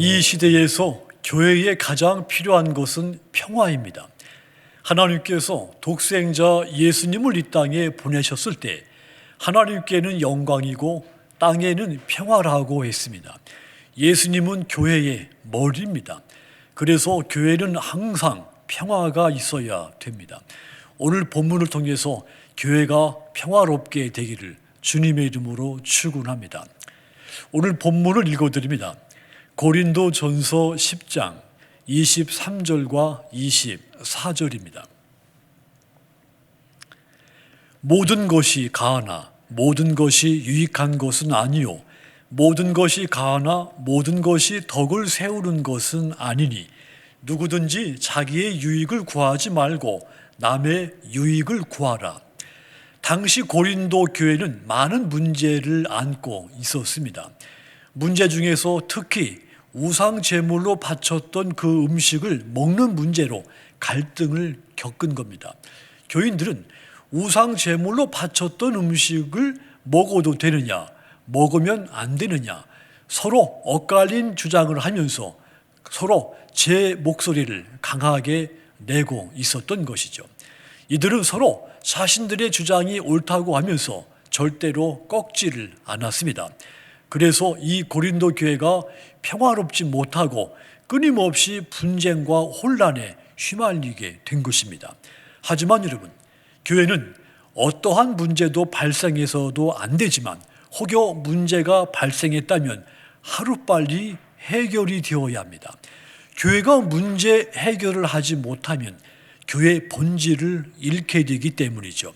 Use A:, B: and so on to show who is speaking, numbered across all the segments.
A: 이 시대에서 교회에 가장 필요한 것은 평화입니다. 하나님께서 독생자 예수님을 이 땅에 보내셨을 때 하나님께는 영광이고 땅에는 평화라고 했습니다. 예수님은 교회의 머리입니다. 그래서 교회는 항상 평화가 있어야 됩니다. 오늘 본문을 통해서 교회가 평화롭게 되기를 주님의 이름으로 축원합니다. 오늘 본문을 읽어드립니다. 고린도전서 10장 23절과 24절입니다. 모든 것이 가하나 모든 것이 유익한 것은 아니요 모든 것이 가하나 모든 것이 덕을 세우는 것은 아니니 누구든지 자기의 유익을 구하지 말고 남의 유익을 구하라. 당시 고린도 교회는 많은 문제를 안고 있었습니다. 문제 중에서 특히 우상 제물로 바쳤던 그 음식을 먹는 문제로 갈등을 겪은 겁니다. 교인들은 우상 제물로 바쳤던 음식을 먹어도 되느냐, 먹으면 안 되느냐, 서로 엇갈린 주장을 하면서 서로 제 목소리를 강하게 내고 있었던 것이죠. 이들은 서로 자신들의 주장이 옳다고 하면서 절대로 꺾지를 않았습니다. 그래서 이 고린도 교회가 평화롭지 못하고 끊임없이 분쟁과 혼란에 휘말리게 된 것입니다. 하지만 여러분, 교회는 어떠한 문제도 발생해서도 안 되지만 혹여 문제가 발생했다면 하루빨리 해결이 되어야 합니다. 교회가 문제 해결을 하지 못하면 교회의 본질을 잃게 되기 때문이죠.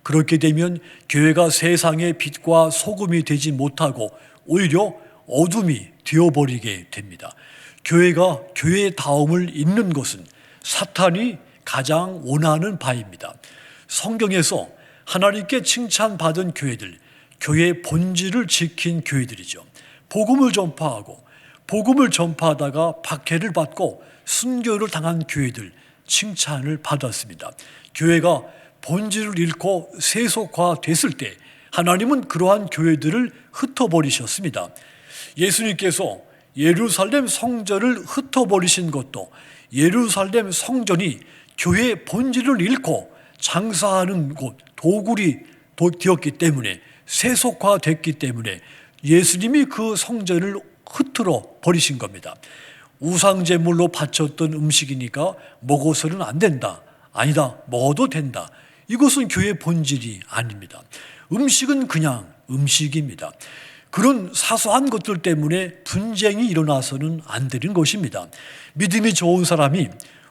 A: 그렇게 되면 교회가 세상의 빛과 소금이 되지 못하고 오히려 어둠이 되어버리게 됩니다. 교회가 교회다움을 잃는 것은 사탄이 가장 원하는 바입니다. 성경에서 하나님께 칭찬받은 교회들, 교회의 본질을 지킨 교회들이죠. 복음을 전파하고 복음을 전파하다가 박해를 받고 순교를 당한 교회들 칭찬을 받았습니다. 교회가 본질을 잃고 세속화됐을 때 하나님은 그러한 교회들을 흩어버리셨습니다. 예수님께서 예루살렘 성전을 흩어버리신 것도 예루살렘 성전이 교회의 본질을 잃고 장사하는 곳, 도굴이 되었기 때문에 세속화됐기 때문에 예수님이 그 성전을 흩어러 버리신 겁니다. 우상제물로 바쳤던 음식이니까 먹어서는 안 된다. 아니다, 먹어도 된다. 이것은 교회의 본질이 아닙니다. 음식은 그냥 음식입니다. 그런 사소한 것들 때문에 분쟁이 일어나서는 안 되는 것입니다. 믿음이 좋은 사람이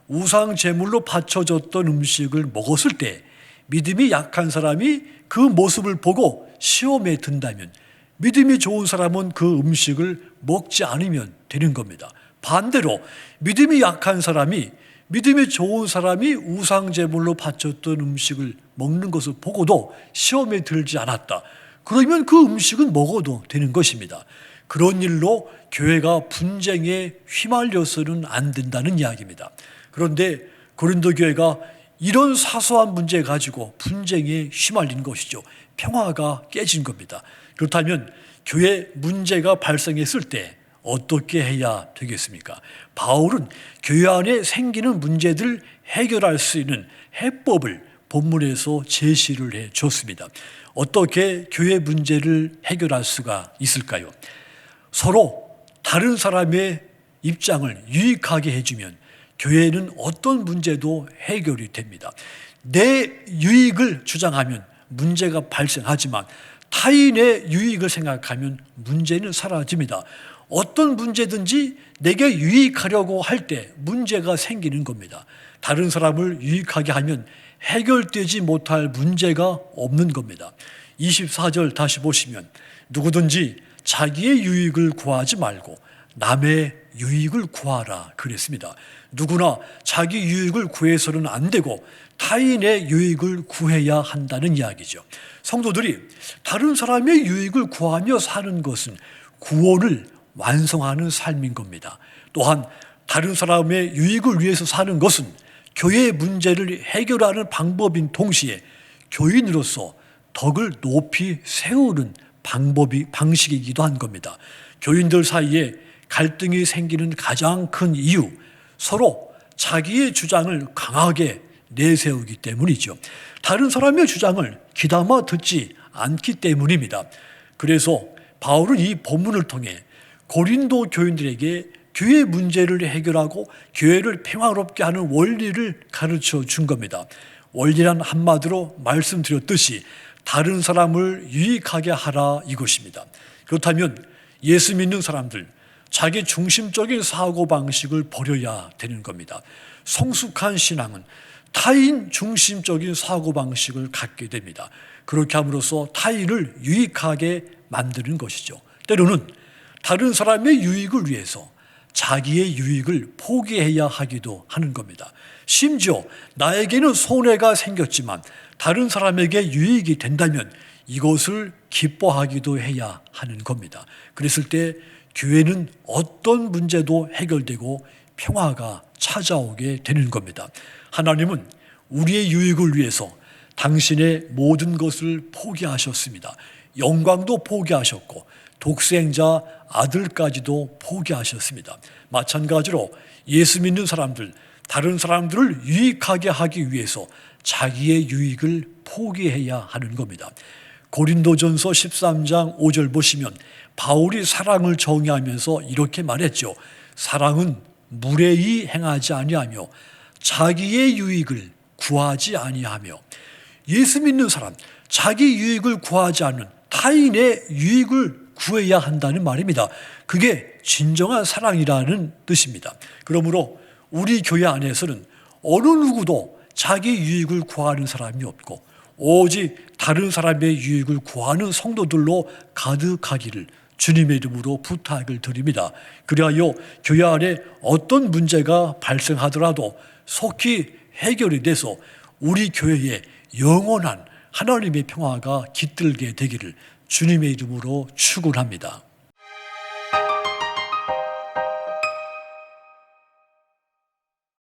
A: 우상제물로 바쳐졌던 음식을 먹었을 때 믿음이 약한 사람이 그 모습을 보고 시험에 든다면 믿음이 좋은 사람은 그 음식을 먹지 않으면 되는 겁니다. 반대로 믿음이 약한 사람이 믿음이 좋은 사람이 우상제물로 바쳤던 음식을 먹는 것을 보고도 시험에 들지 않았다. 그러면 그 음식은 먹어도 되는 것입니다. 그런 일로 교회가 분쟁에 휘말려서는 안 된다는 이야기입니다. 그런데 고린도 교회가 이런 사소한 문제 가지고 분쟁에 휘말린 것이죠. 평화가 깨진 겁니다. 그렇다면 교회 문제가 발생했을 때 어떻게 해야 되겠습니까? 바울은 교회 안에 생기는 문제들 해결할 수 있는 해법을 본문에서 제시를 해 줬습니다. 어떻게 교회 문제를 해결할 수가 있을까요? 서로 다른 사람의 입장을 유익하게 해주면 교회는 어떤 문제도 해결이 됩니다. 내 유익을 주장하면 문제가 발생하지만 타인의 유익을 생각하면 문제는 사라집니다. 어떤 문제든지 내게 유익하려고 할 때 문제가 생기는 겁니다. 다른 사람을 유익하게 하면 해결되지 못할 문제가 없는 겁니다. 24절 다시 보시면 누구든지 자기의 유익을 구하지 말고 남의 유익을 구하라 그랬습니다. 누구나 자기 유익을 구해서는 안 되고 타인의 유익을 구해야 한다는 이야기죠. 성도들이 다른 사람의 유익을 구하며 사는 것은 구원을 완성하는 삶인 겁니다. 또한 다른 사람의 유익을 위해서 사는 것은 교회의 문제를 해결하는 방법인 동시에 교인으로서 덕을 높이 세우는 방식이기도 한 겁니다. 교인들 사이에 갈등이 생기는 가장 큰 이유, 서로 자기의 주장을 강하게 내세우기 때문이죠. 다른 사람의 주장을 귀담아 듣지 않기 때문입니다. 그래서 바울은 이 본문을 통해 고린도 교인들에게 교회 문제를 해결하고 교회를 평화롭게 하는 원리를 가르쳐 준 겁니다. 원리란 한마디로 말씀드렸듯이 다른 사람을 유익하게 하라 이것입니다. 그렇다면 예수 믿는 사람들, 자기 중심적인 사고방식을 버려야 되는 겁니다. 성숙한 신앙은 타인 중심적인 사고방식을 갖게 됩니다. 그렇게 함으로써 타인을 유익하게 만드는 것이죠. 때로는 다른 사람의 유익을 위해서 자기의 유익을 포기해야 하기도 하는 겁니다. 심지어 나에게는 손해가 생겼지만 다른 사람에게 유익이 된다면 이것을 기뻐하기도 해야 하는 겁니다. 그랬을 때 교회는 어떤 문제도 해결되고 평화가 찾아오게 되는 겁니다. 하나님은 우리의 유익을 위해서 당신의 모든 것을 포기하셨습니다. 영광도 포기하셨고 독생자 아들까지도 포기하셨습니다. 마찬가지로 예수 믿는 사람들, 다른 사람들을 유익하게 하기 위해서 자기의 유익을 포기해야 하는 겁니다. 고린도전서 13장 5절 보시면 바울이 사랑을 정의하면서 이렇게 말했죠. 사랑은 무례히 행하지 아니하며 자기의 유익을 구하지 아니하며. 예수 믿는 사람, 자기 유익을 구하지 않는 타인의 유익을 구해야 한다는 말입니다. 그게 진정한 사랑이라는 뜻입니다. 그러므로 우리 교회 안에서는 어느 누구도 자기 유익을 구하는 사람이 없고 오직 다른 사람의 유익을 구하는 성도들로 가득하기를 주님의 이름으로 부탁을 드립니다. 그리하여 교회 안에 어떤 문제가 발생하더라도 속히 해결이 돼서 우리 교회에 영원한 하나님의 평화가 깃들게 되기를 주님의 이름으로 축원합니다.